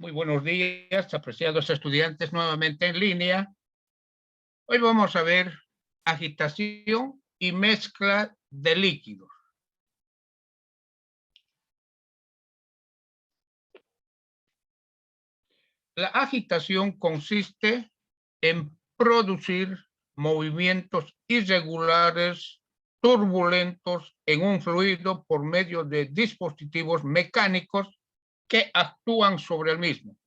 Muy buenos días, apreciados estudiantes nuevamente en línea. Hoy vamos a ver agitación y mezcla de líquidos. La agitación consiste en producir movimientos irregulares, turbulentos en un fluido por medio de dispositivos mecánicos que actúan sobre el mismo.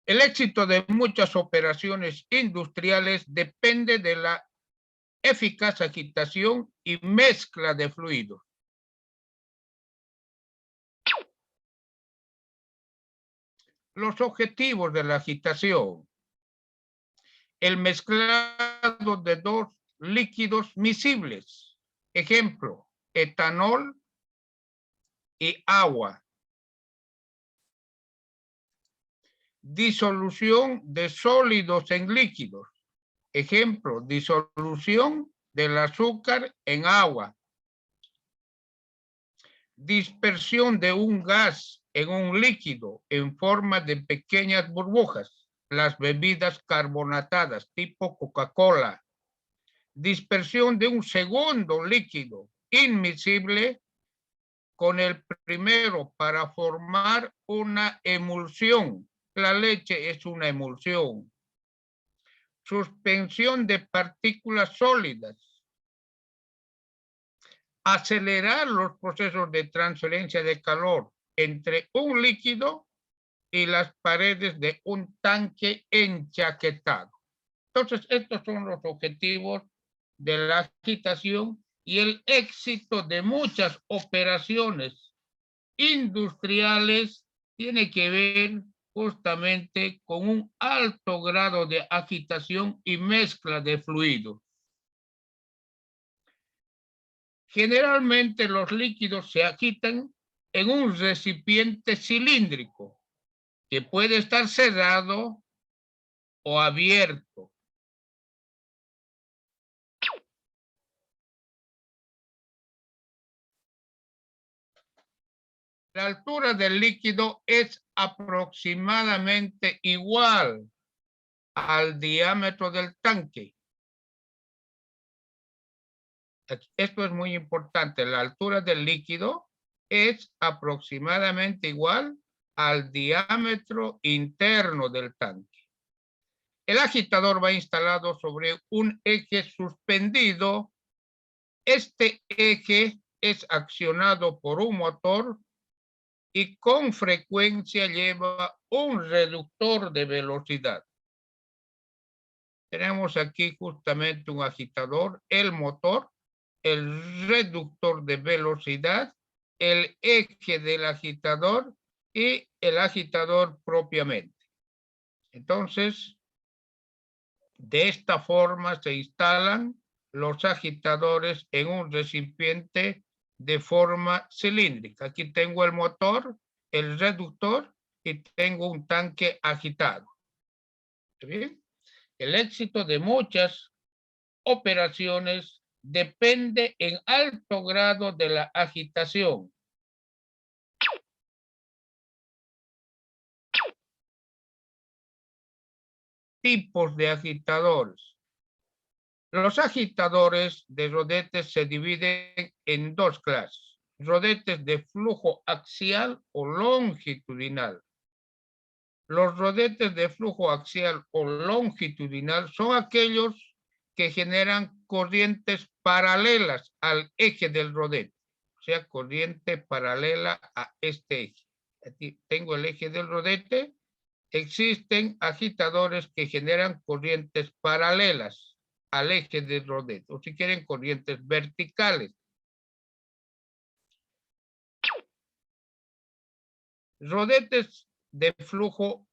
El éxito de muchas operaciones industriales depende de la eficaz agitación y mezcla de fluidos. Los objetivos de la agitación. El mezclado de dos líquidos miscibles. Ejemplo, etanol y agua. Disolución de sólidos en líquidos. Ejemplo, disolución del azúcar en agua. Dispersión de un gas en un líquido en forma de pequeñas burbujas, las bebidas carbonatadas tipo Coca-Cola. Dispersión de un segundo líquido inmiscible con el primero para formar una emulsión. La leche es una emulsión. Suspensión de partículas sólidas. Acelerar los procesos de transferencia de calor entre un líquido y las paredes de un tanque enchaquetado. Entonces, estos son los objetivos de la agitación y el éxito de muchas operaciones industriales tiene que ver justamente con un alto grado de agitación y mezcla de fluidos. Generalmente los líquidos se agitan en un recipiente cilíndrico que puede estar cerrado o abierto. La altura del líquido es aproximadamente igual al diámetro del tanque. Esto es muy importante. La altura del líquido es aproximadamente igual al diámetro interno del tanque. El agitador va instalado sobre un eje suspendido. Este eje es accionado por un motor y con frecuencia lleva un reductor de velocidad. Tenemos aquí justamente un agitador, el motor, el reductor de velocidad, el eje del agitador y el agitador propiamente. Entonces, de esta forma se instalan los agitadores en un recipiente de forma cilíndrica. Aquí tengo el motor, el reductor y tengo un tanque agitado. ¿Está bien? El éxito de muchas operaciones depende en alto grado de la agitación. Tipos de agitadores. Los agitadores de rodetes se dividen en dos clases. Rodetes de flujo axial o longitudinal. Los rodetes de flujo axial o longitudinal son aquellos que generan corrientes paralelas al eje del rodete. O sea, corriente paralela a este eje. Aquí tengo el eje del rodete. Existen agitadores que generan corrientes paralelas al eje del rodete, o si quieren, corrientes verticales. Rodetes de flujo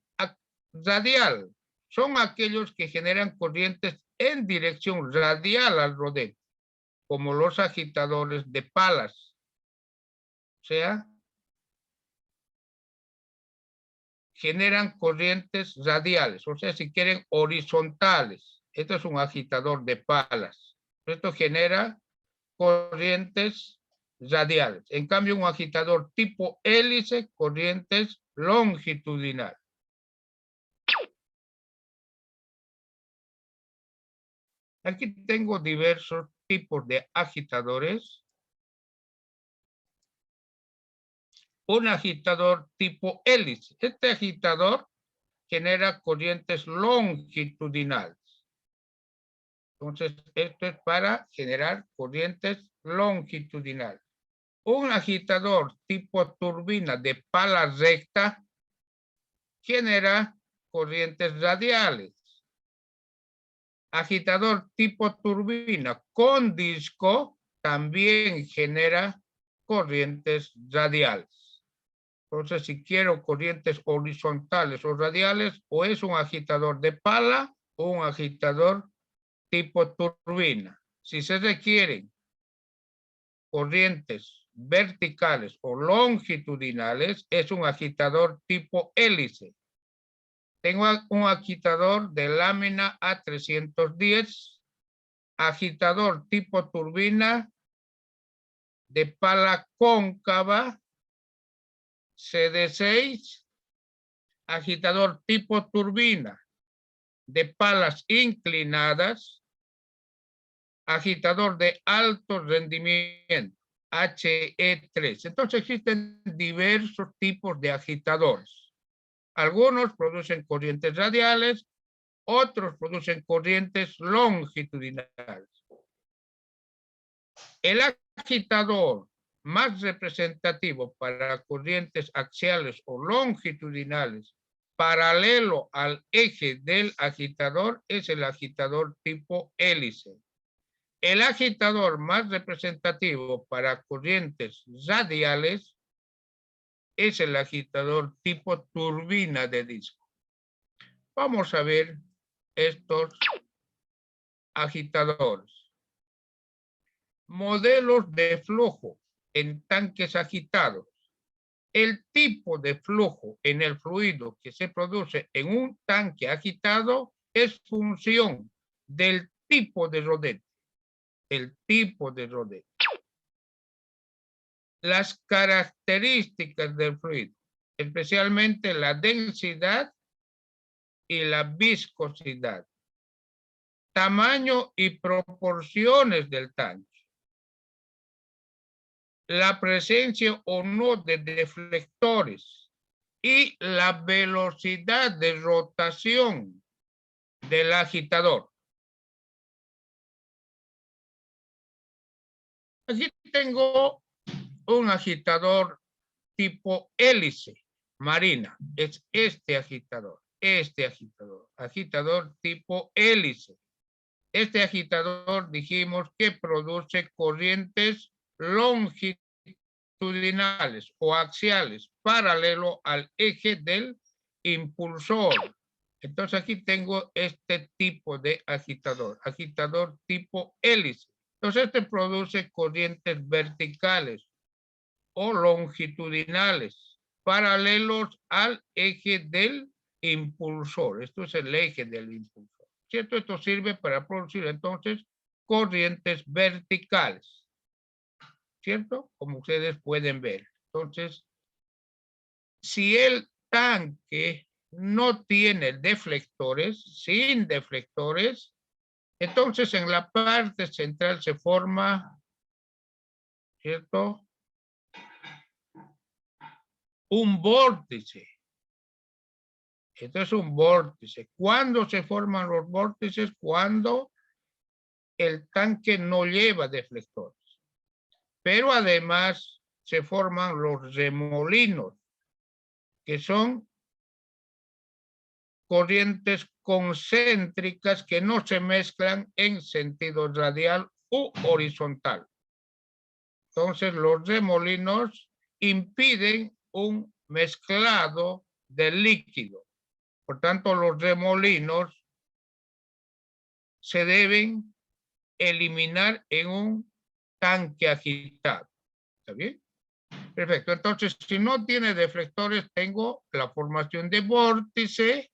radial son aquellos que generan corrientes en dirección radial al rodete, como los agitadores de palas. O sea, generan corrientes radiales, o sea, si quieren, horizontales. Esto es un agitador de palas. Esto genera corrientes radiales. En cambio, un agitador tipo hélice, corrientes longitudinales. Aquí tengo diversos tipos de agitadores. Un agitador tipo hélice. Este agitador genera corrientes longitudinales. Entonces, esto es para generar corrientes longitudinales. Un agitador tipo turbina de pala recta genera corrientes radiales. Agitador tipo turbina con disco también genera corrientes radiales. Entonces, si quiero corrientes horizontales o radiales, o es un agitador de pala o un agitador tipo turbina. Si se requieren corrientes verticales o longitudinales, es un agitador tipo hélice. Tengo un agitador de lámina A310, agitador tipo turbina de pala cóncava CD6, agitador tipo turbina de palas inclinadas, agitador de alto rendimiento, HE3. Entonces existen diversos tipos de agitadores. Algunos producen corrientes radiales, otros producen corrientes longitudinales. El agitador más representativo para corrientes axiales o longitudinales paralelo al eje del agitador es el agitador tipo hélice. El agitador más representativo para corrientes radiales es el agitador tipo turbina de disco. Vamos a ver estos agitadores. Modelos de flujo en tanques agitados. El tipo de flujo en el fluido que se produce en un tanque agitado es función del tipo de rodete. El tipo de rodete. Las características del fluido, especialmente la densidad y la viscosidad, tamaño y proporciones del tanque, la presencia o no de deflectores y la velocidad de rotación del agitador. Aquí tengo un agitador tipo hélice marina. Es este agitador, agitador tipo hélice. Este agitador dijimos que produce corrientes longitudinales o axiales paralelo al eje del impulsor. Entonces aquí tengo este tipo de agitador tipo hélice. Entonces este produce corrientes verticales o longitudinales paralelos al eje del impulsor. Esto es el eje del impulsor. ¿Cierto? Esto sirve para producir entonces corrientes verticales. ¿Cierto? Como ustedes pueden ver. Entonces, si el tanque no tiene deflectores, sin deflectores, entonces en la parte central se forma, ¿cierto?, un vórtice. Esto es un vórtice. ¿Cuándo se forman los vórtices? Cuando el tanque no lleva deflectores. Pero además se forman los remolinos, que son corrientes concéntricas que no se mezclan en sentido radial u horizontal. Entonces los remolinos impiden un mezclado de líquido. Por tanto, los remolinos se deben eliminar en un tanque agitado. ¿Está bien? Perfecto. Entonces, si no tiene deflectores, tengo la formación de vórtice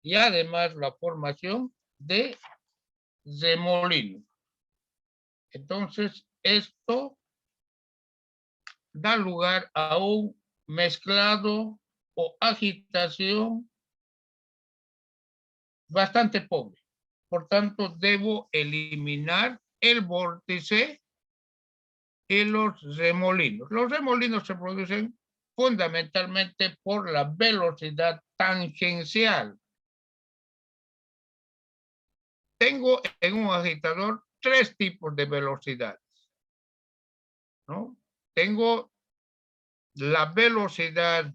y además la formación de remolino. Entonces, esto da lugar a un mezclado o agitación bastante pobre. Por tanto, debo eliminar el vórtice y los remolinos. Los remolinos se producen fundamentalmente por la velocidad tangencial. Tengo en un agitador tres tipos de velocidades, ¿no? Tengo la velocidad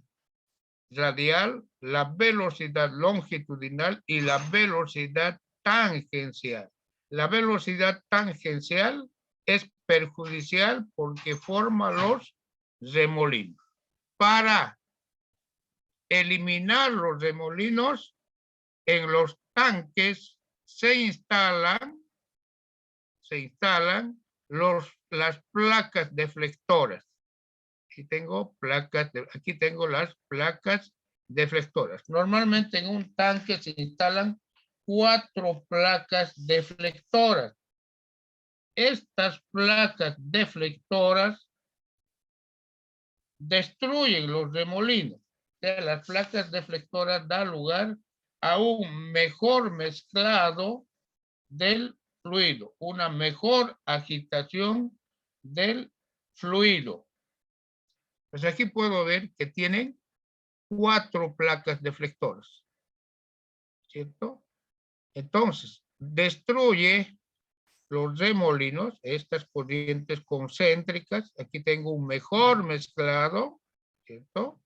radial, la velocidad longitudinal y la velocidad tangencial. La velocidad tangencial es perjudicial porque forma los remolinos. Para eliminar los remolinos en los tanques se instalan las placas deflectoras. Aquí tengo las placas deflectoras. Normalmente en un tanque se instalan 4 placas deflectoras. Estas placas deflectoras destruyen los remolinos. O sea, las placas deflectoras dan lugar a un mejor mezclado del fluido, una mejor agitación del fluido. Pues aquí puedo ver que tienen 4 placas deflectoras, ¿cierto? Entonces, destruye los remolinos, estas corrientes concéntricas. Aquí tengo un mejor mezclado, ¿cierto?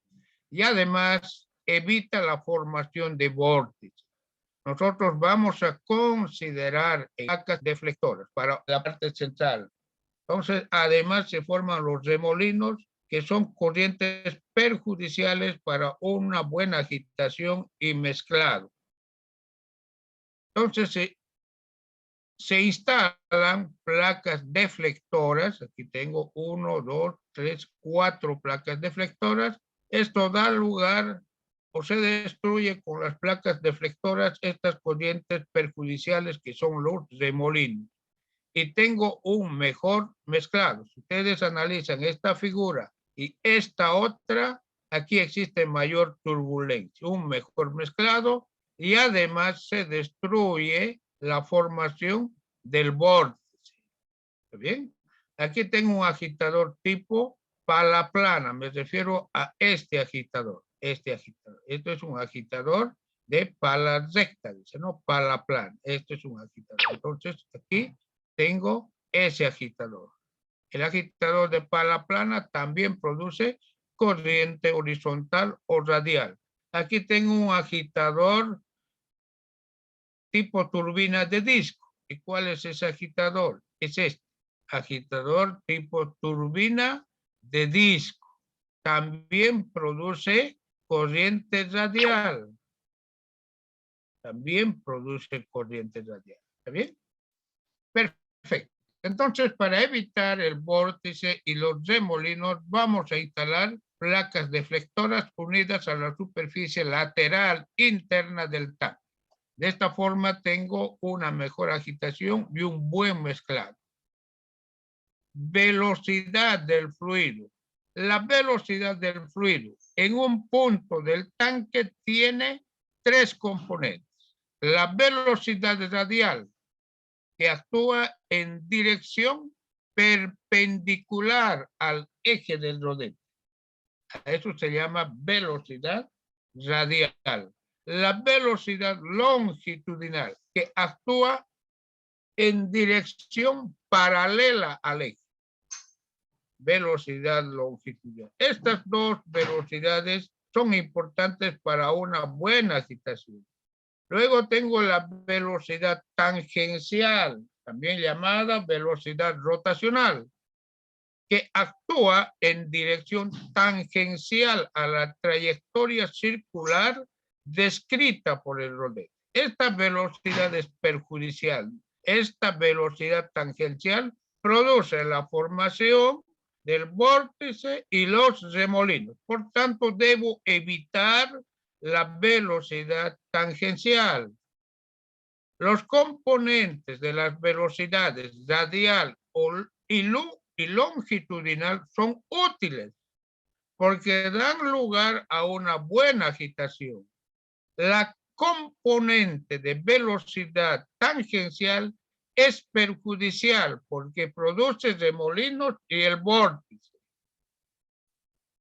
Y además evita la formación de vórtices. Nosotros vamos a considerar placas deflectoras para la parte central. Entonces, además se forman los remolinos, que son corrientes perjudiciales para una buena agitación y mezclado. Entonces, se instalan placas deflectoras. Aquí tengo 1, 2, 3, 4 placas deflectoras. Esto da lugar o se destruye con las placas deflectoras estas corrientes perjudiciales que son los remolinos. Y tengo un mejor mezclado. Si ustedes analizan esta figura y esta otra, aquí existe mayor turbulencia, un mejor mezclado, y además se destruye la formación del vórtice. ¿Está bien? Aquí tengo un agitador tipo pala plana, me refiero a este agitador. Esto es un agitador de pala recta, dice, ¿no? Pala plana. Este es un agitador. Entonces, aquí tengo ese agitador. El agitador de pala plana también produce corriente horizontal o radial. Aquí tengo un agitador tipo turbina de disco. ¿Y cuál es ese agitador? Es este, agitador tipo turbina de disco. También produce corriente radial. También produce corriente radial. ¿Está bien? Perfecto. Entonces, para evitar el vórtice y los remolinos, vamos a instalar placas deflectoras unidas a la superficie lateral interna del tanque. De esta forma tengo una mejor agitación y un buen mezclado. Velocidad del fluido. La velocidad del fluido en un punto del tanque tiene 3 componentes. La velocidad radial, que actúa en dirección perpendicular al eje del rodete. A eso se llama velocidad radial. La velocidad longitudinal, que actúa en dirección paralela al eje. Velocidad longitudinal. Estas dos velocidades son importantes para una buena agitación. Luego tengo la velocidad tangencial, también llamada velocidad rotacional, que actúa en dirección tangencial a la trayectoria circular descrita por el rodete. Esta velocidad es perjudicial. Esta velocidad tangencial produce la formación del vórtice y los remolinos. Por tanto, debo evitar la velocidad tangencial. Los componentes de las velocidades radial y y longitudinal son útiles porque dan lugar a una buena agitación. La componente de velocidad tangencial es perjudicial porque produce remolinos y el vórtice.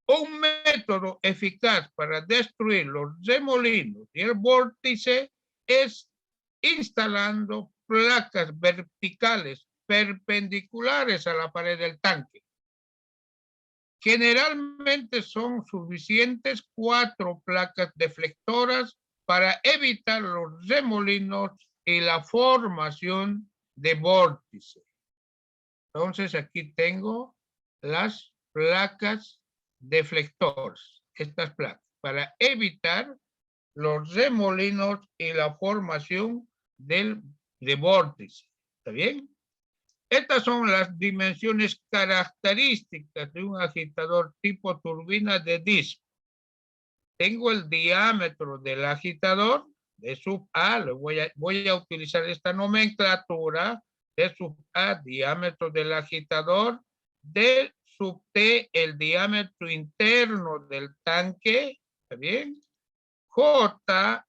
Un método eficaz para destruir los remolinos y el vórtice es instalando placas verticales perpendiculares a la pared del tanque. Generalmente son suficientes 4 placas deflectoras para evitar los remolinos y la formación de vórtice. Entonces aquí tengo las placas deflectores, estas placas, para evitar los remolinos y la formación de vórtice. ¿Está bien? Estas son las dimensiones características de un agitador tipo turbina de disco. Tengo el diámetro del agitador de sub A, voy a utilizar esta nomenclatura de sub A, diámetro del agitador, de sub T, el diámetro interno del tanque, ¿está bien? J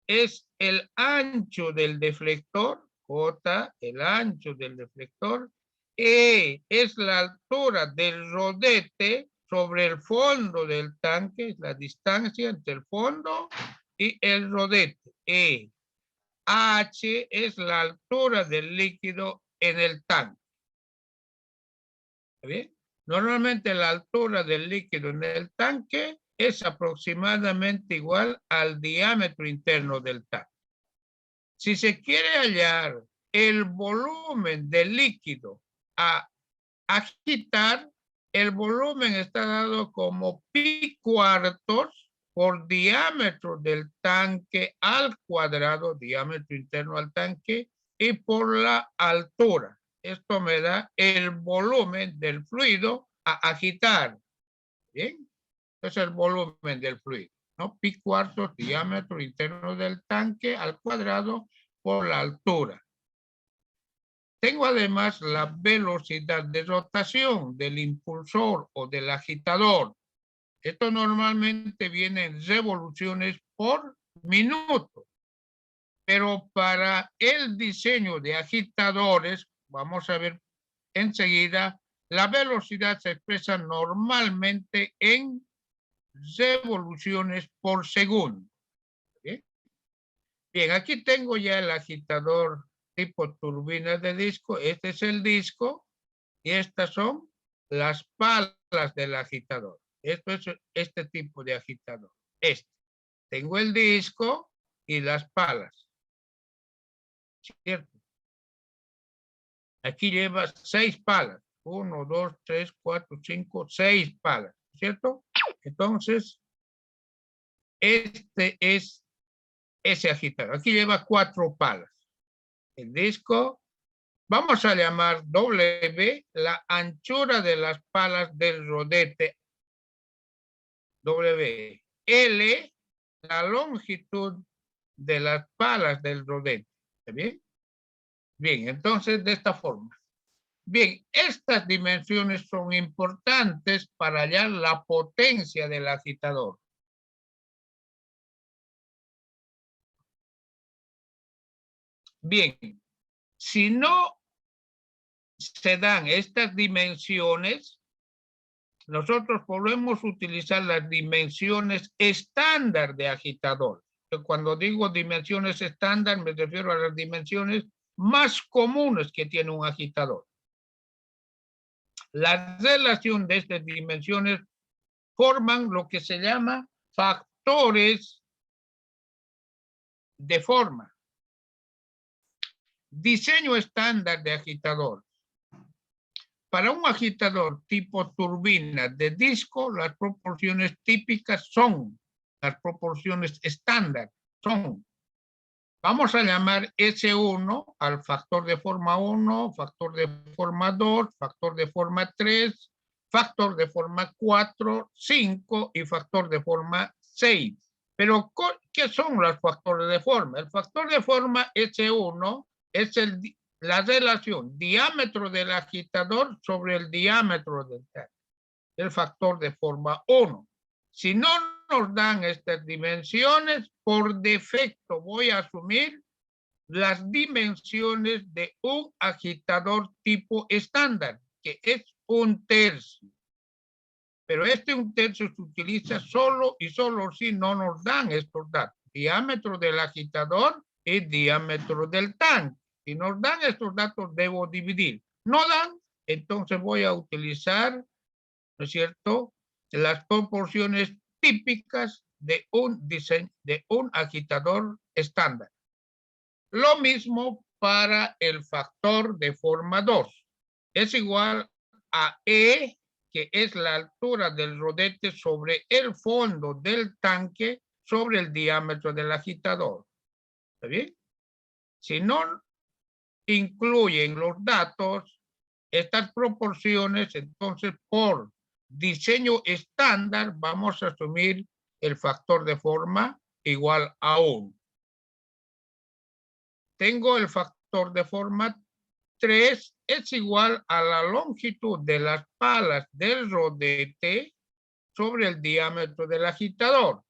es el ancho del deflector, J, el ancho del deflector. E es la altura del rodete sobre el fondo del tanque, es la distancia entre el fondo y el rodete. E. H es la altura del líquido en el tanque. ¿Está bien? Normalmente la altura del líquido en el tanque es aproximadamente igual al diámetro interno del tanque. Si se quiere hallar el volumen del líquido a agitar, el volumen está dado como pi cuartos por diámetro del tanque al cuadrado, diámetro interno al tanque, y por la altura. Esto me da el volumen del fluido a agitar. ¿Bien? Es el volumen del fluido, ¿no? Pi cuartos, diámetro interno del tanque al cuadrado por la altura. Tengo además la velocidad de rotación del impulsor o del agitador. Esto normalmente viene en revoluciones por minuto. Pero para el diseño de agitadores, vamos a ver enseguida, la velocidad se expresa normalmente en revoluciones por segundo. ¿Bien? Bien, aquí tengo ya el agitador tipo turbina de disco. Este es el disco y estas son las palas del agitador. Esto es este tipo de agitador. Este. Tengo el disco y las palas. ¿Cierto? Aquí lleva 6 palas. 1, 2, 3, 4, 5, 6 palas. ¿Cierto? Entonces, este es ese agitador. Aquí lleva 4 palas. El disco, vamos a llamar W la anchura de las palas del rodete. W. L la longitud de las palas del rodete. ¿Está bien? Bien, entonces de esta forma. Bien, estas dimensiones son importantes para hallar la potencia del agitador. Bien, si no se dan estas dimensiones, nosotros podemos utilizar las dimensiones estándar de agitador. Cuando digo dimensiones estándar, me refiero a las dimensiones más comunes que tiene un agitador. La relación de estas dimensiones forman lo que se llama factores de forma. Diseño estándar de agitador. Para un agitador tipo turbina de disco, las proporciones típicas son, las proporciones estándar son, vamos a llamar S1 al factor de forma 1, factor de forma 2, factor de forma 3, factor de forma 4, 5 y factor de forma 6. Pero, ¿qué son los factores de forma? El factor de forma S1 es la relación diámetro del agitador sobre el diámetro del tanque, el factor de forma 1. Si no nos dan estas dimensiones, por defecto voy a asumir las dimensiones de un agitador tipo estándar, que es 1/3. Pero este 1/3 se utiliza solo y solo si no nos dan estos datos. Diámetro del agitador y diámetro del tanque. Si nos dan estos datos, debo dividir. No dan, entonces voy a utilizar, ¿no es cierto?, las proporciones típicas de un diseño, de un agitador estándar. Lo mismo para el factor de forma 2. Es igual a E, que es la altura del rodete sobre el fondo del tanque sobre el diámetro del agitador. ¿Está bien? Si no incluyen los datos, estas proporciones, entonces por diseño estándar vamos a asumir el factor de forma igual a 1. Tengo el factor de forma 3 es igual a la longitud de las palas del rodete sobre el diámetro del agitador.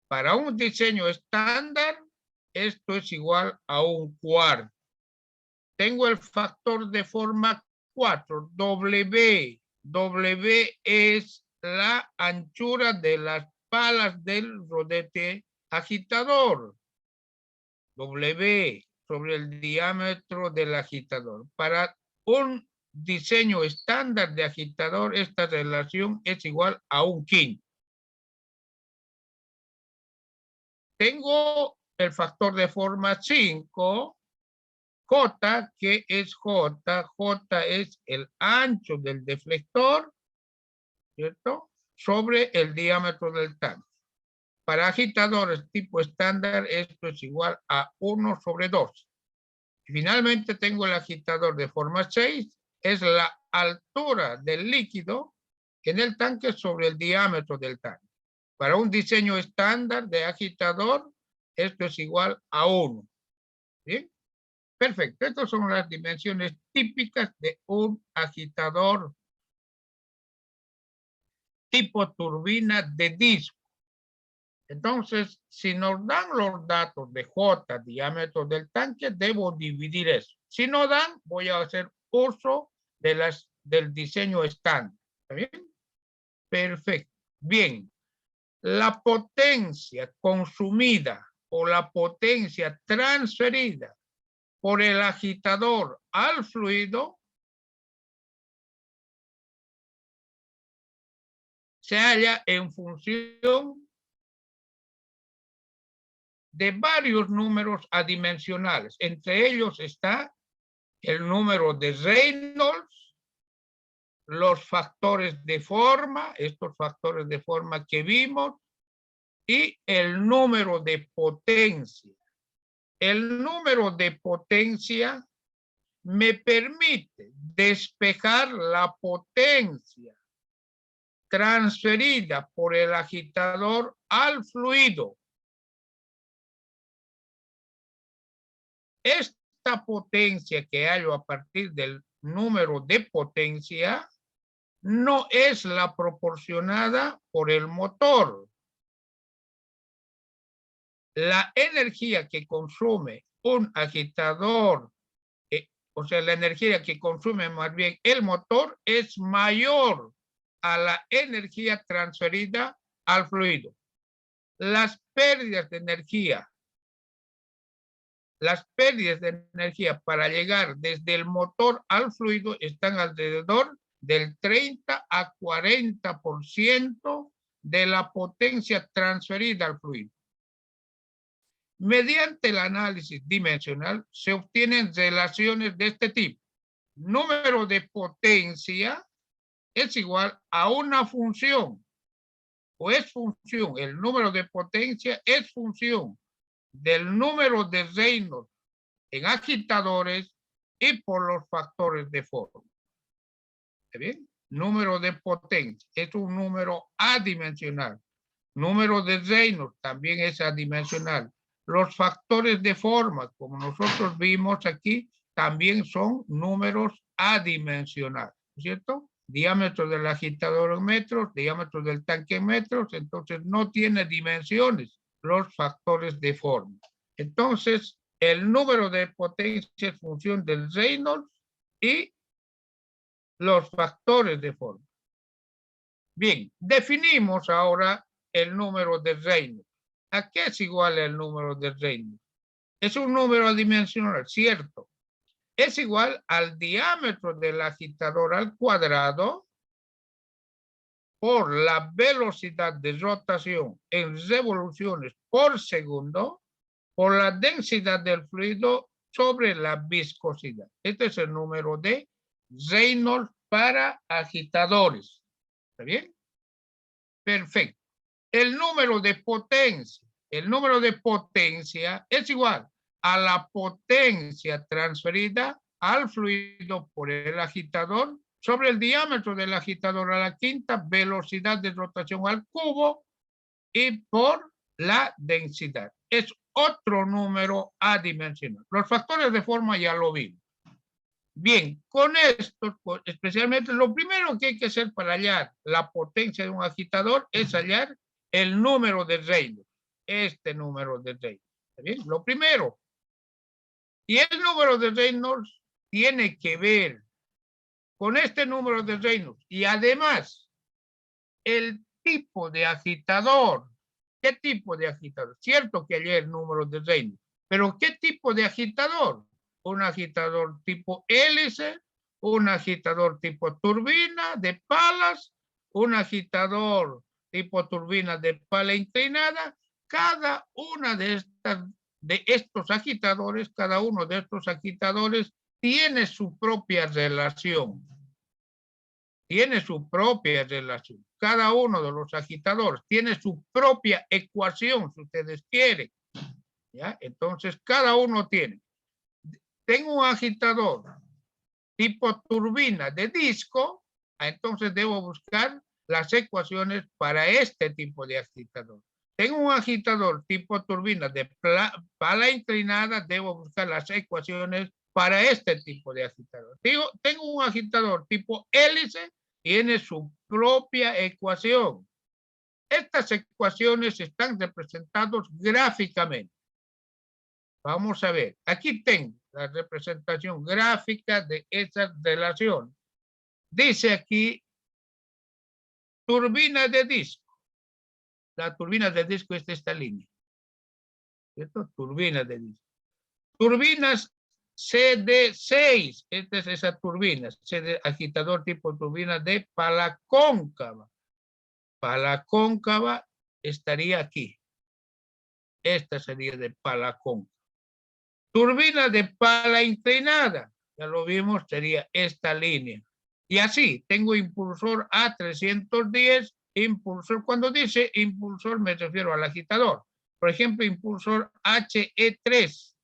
Para un diseño estándar, esto es igual a 1/4. Tengo el factor de forma 4, W. W es la anchura de las palas del rodete agitador. W sobre el diámetro del agitador. Para un diseño estándar de agitador, esta relación es igual a 1/5. Tengo el factor de forma 5, J, que es J. J es el ancho del deflector, ¿cierto?, sobre el diámetro del tanque. Para agitadores tipo estándar, esto es igual a 1/2. Finalmente tengo el agitador de forma 6, es la altura del líquido en el tanque sobre el diámetro del tanque. Para un diseño estándar de agitador, esto es igual a 1. ¿Bien? Perfecto. Estas son las dimensiones típicas de un agitador tipo turbina de disco. Entonces, si nos dan los datos de J, diámetro del tanque, debo dividir eso. Si no dan, voy a hacer uso de del diseño estándar. ¿Está bien? Perfecto. Bien. La potencia consumida o la potencia transferida por el agitador al fluido se halla en función de varios números adimensionales. Entre ellos está el número de Reynolds, los factores de forma, estos factores de forma que vimos, y el número de potencia. El número de potencia me permite despejar la potencia transferida por el agitador al fluido. Esta potencia que hallo a partir del número de potencia no es la proporcionada por el motor. La energía que consume un agitador, o sea, la energía que consume más bien el motor es mayor a la energía transferida al fluido. Las pérdidas de energía para llegar desde el motor al fluido están alrededor del 30 a 40% de la potencia transferida al fluido. Mediante el análisis dimensional se obtienen relaciones de este tipo. Número de potencia es igual a una función, o es función, el número de potencia es función del número de Reynolds en agitadores y por los factores de forma. ¿Está bien? Número de potencia es un número adimensional. Número de Reynolds también es adimensional. Los factores de forma, como nosotros vimos aquí, también son números adimensionales, ¿cierto? Diámetro del agitador en metros, diámetro del tanque en metros, entonces no tiene dimensiones los factores de forma. Entonces, el número de potencia es función del Reynolds y los factores de forma. Bien, definimos ahora el número de Reynolds. ¿A qué es igual el número de Reynolds? Es un número adimensional, ¿cierto? Es igual al diámetro del agitador al cuadrado por la velocidad de rotación en revoluciones por segundo por la densidad del fluido sobre la viscosidad. Este es el número de Reynolds para agitadores. ¿Está bien? Perfecto. El número de potencia. El número de potencia es igual a la potencia transferida al fluido por el agitador sobre el diámetro del agitador a la quinta velocidad de rotación al cubo y por la densidad. Es otro número adimensional. Los factores de forma ya lo vimos. Bien, con esto, especialmente lo primero que hay que hacer para hallar la potencia de un agitador es hallar el número de Reynolds. Este número de Reynolds. ¿Está bien? Lo primero. Y el número de Reynolds tiene que ver con este número de Reynolds. Y además, el tipo de agitador. ¿Qué tipo de agitador? Cierto que hallé el número de Reynolds, pero ¿qué tipo de agitador? Un agitador tipo hélice, un agitador tipo turbina de palas, un agitador tipo turbina de pala inclinada. Cada una de estos agitadores, cada uno de estos agitadores tiene su propia relación. Tiene su propia relación. Cada uno de los agitadores tiene su propia ecuación, si ustedes quieren. ¿Ya? Entonces, cada uno tiene. Tengo un agitador tipo turbina de disco, entonces debo buscar las ecuaciones para este tipo de agitador. Tengo un agitador tipo turbina de pala inclinada, debo buscar las ecuaciones para este tipo de agitador. Tengo un agitador tipo hélice, tiene su propia ecuación. Estas ecuaciones están representadas gráficamente. Vamos a ver, aquí tengo la representación gráfica de esa relación. Dice aquí turbina de disco. La turbina de disco es esta línea. ¿Cierto? Turbina de disco. Turbinas CD6. Esta es esa turbina. CD, agitador tipo turbina de pala cóncava. Pala cóncava estaría aquí. Esta sería de pala cóncava. Turbina de pala inclinada. Ya lo vimos, sería esta línea. Y así, tengo impulsor A310, impulsor. Cuando dice impulsor me refiero al agitador. Por ejemplo, impulsor HE3,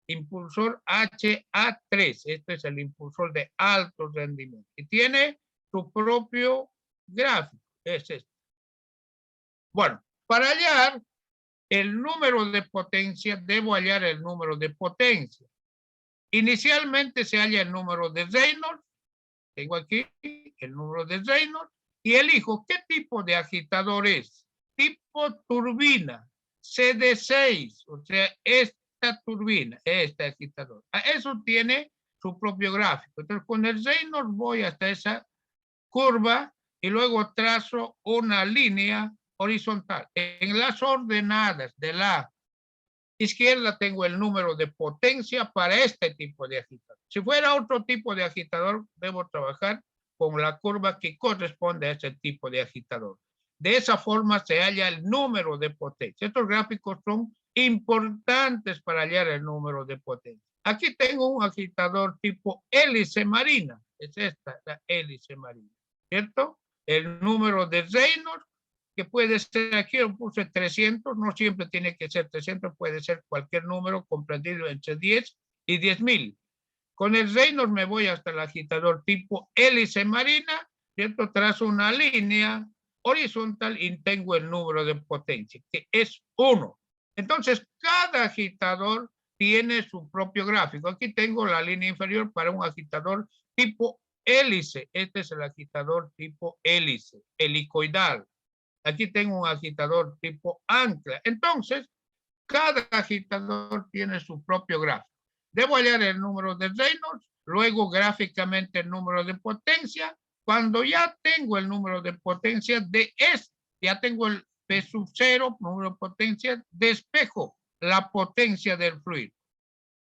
impulsor HA3. Este es el impulsor de alto rendimiento. Y tiene su propio gráfico. Es este. Bueno, para hallar el número de potencia, debo hallar el número de potencia. Inicialmente se halla el número de Reynolds. Tengo aquí el número de Reynolds y elijo qué tipo de agitador es. Tipo turbina, CD6, o sea, esta turbina, este agitador. Eso tiene su propio gráfico. Entonces, con el Reynolds voy hasta esa curva y luego trazo una línea horizontal. En las ordenadas de la izquierda tengo el número de potencia para este tipo de agitador. Si fuera otro tipo de agitador, debo trabajar con la curva que corresponde a ese tipo de agitador. De esa forma se halla el número de potencia. Estos gráficos son importantes para hallar el número de potencia. Aquí tengo un agitador tipo hélice marina. Es esta, la hélice marina. ¿Cierto? El número de Reynolds, que puede ser, aquí yo puse 300, no siempre tiene que ser 300, puede ser cualquier número comprendido entre 10 y 10.000. Con el Reynolds me voy hasta el agitador tipo hélice marina, ¿cierto? Trazo una línea horizontal y tengo el número de potencia, que es 1. Entonces, cada agitador tiene su propio gráfico. Aquí tengo la línea inferior para un agitador tipo hélice. Este es el agitador tipo hélice, helicoidal. Aquí tengo un agitador tipo ancla. Entonces, cada agitador tiene su propio gráfico. Debo hallar el número de Reynolds, luego gráficamente el número de potencia. Cuando ya tengo el número de potencia de este, ya tengo el P sub 0, número de potencia, despejo la potencia del fluido.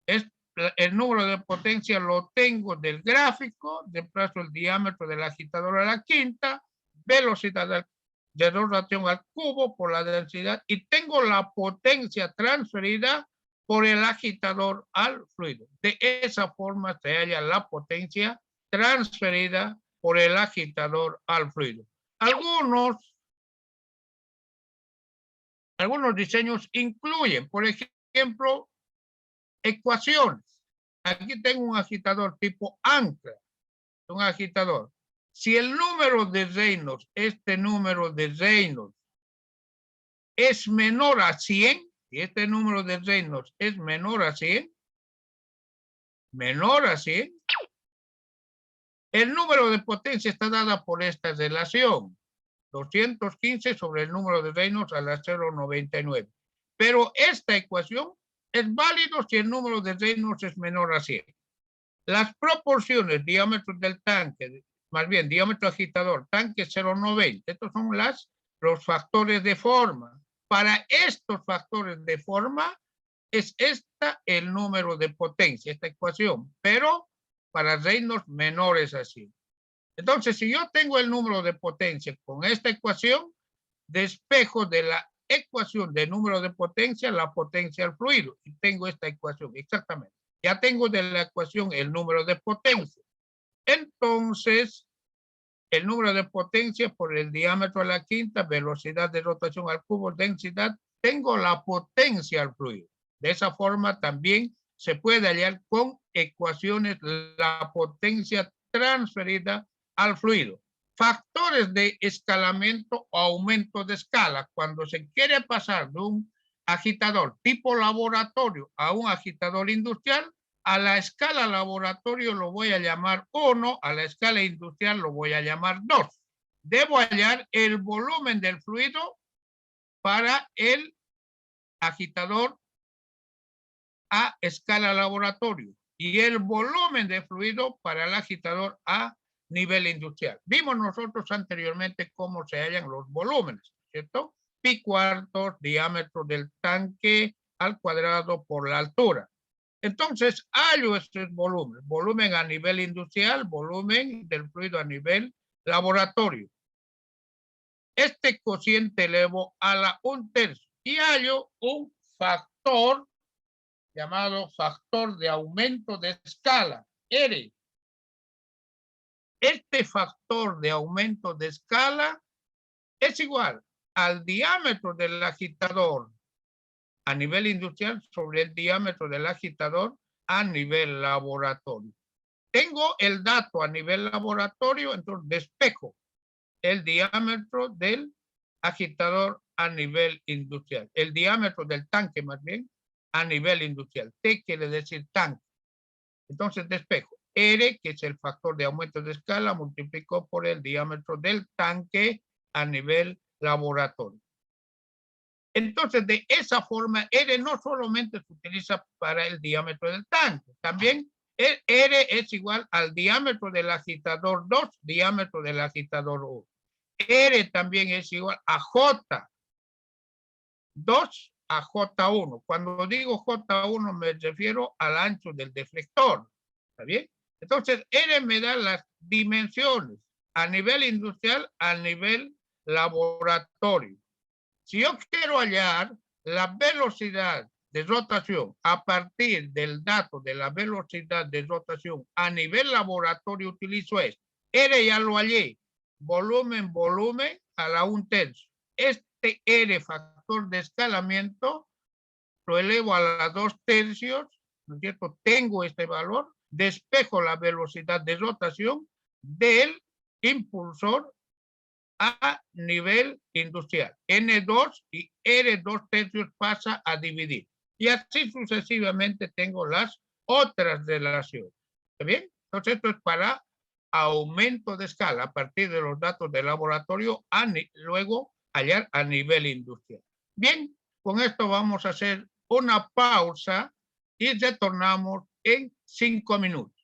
El número de potencia lo tengo del gráfico, desplazo el diámetro del agitador a la quinta, velocidad de rotación al cubo por la densidad y tengo la potencia transferida por el agitador al fluido. De esa forma se halla la potencia transferida por el agitador al fluido. Algunos diseños incluyen, por ejemplo, ecuaciones. Aquí tengo un agitador tipo ancla, un agitador. Si el número de Reynolds, este número de Reynolds es menor a 100, y este número de Reynolds es menor a 100, el número de potencia está dada por esta relación, 215 sobre el número de Reynolds a la 0,99. Pero esta ecuación es válida si el número de Reynolds es menor a 100. Las proporciones, diámetro del tanque, más bien diámetro agitador, tanque 0,90, estos son los factores de forma. Para estos factores de forma es el número de potencia, esta ecuación, pero para Reynolds menores así. Entonces, si yo tengo el número de potencia con esta ecuación, despejo de la ecuación de número de potencia la potencia al fluido y tengo esta ecuación exactamente. Ya tengo de la ecuación el número de potencia. Entonces, el número de potencia por el diámetro a la quinta, velocidad de rotación al cubo, densidad, tengo la potencia al fluido. De esa forma también se puede hallar con ecuaciones la potencia transferida al fluido. Factores de escalamiento o aumento de escala. Cuando se quiere pasar de un agitador tipo laboratorio a un agitador industrial, a la escala laboratorio lo voy a llamar 1, a la escala industrial lo voy a llamar 2. Debo hallar el volumen del fluido para el agitador a escala laboratorio y el volumen de fluido para el agitador a nivel industrial. Vimos nosotros anteriormente cómo se hallan los volúmenes, ¿cierto? Pi cuartos, diámetro del tanque al cuadrado por la altura. Entonces, hallo estos volúmenes. Volumen a nivel industrial, volumen del fluido a nivel laboratorio. Este cociente elevo a la 1/3 y hallo un factor llamado factor de aumento de escala, R. Este factor de aumento de escala es igual al diámetro del agitador a nivel industrial sobre el diámetro del agitador a nivel laboratorio. Tengo el dato a nivel laboratorio, entonces despejo el diámetro del agitador a nivel industrial. El diámetro del tanque más bien a nivel industrial. T quiere decir tanque. Entonces despejo. R, que es el factor de aumento de escala, multiplicó por el diámetro del tanque a nivel laboratorio. Entonces, de esa forma, R no solamente se utiliza para el diámetro del tanque, también el R es igual al diámetro del agitador 2, diámetro del agitador 1. R también es igual a J2 a J1. Cuando digo J1 me refiero al ancho del deflector. ¿Está bien? Entonces, R me da las dimensiones a nivel industrial, a nivel laboratorio. Si yo quiero hallar la velocidad de rotación a partir del dato de la velocidad de rotación a nivel laboratorio, utilizo esto. R ya lo hallé. Volumen, volumen a la 1/3. Este R factor de escalamiento lo elevo a la 2/3, ¿no es cierto? Tengo este valor, despejo la velocidad de rotación del impulsor a nivel industrial. N2 y R 2/3 pasa a dividir. y así sucesivamente tengo las otras relaciones. ¿Está bien? Entonces esto es para aumento de escala a partir de los datos del laboratorio, luego hallar a nivel industrial. Bien, con esto vamos a hacer una pausa y retornamos en 5 minutos.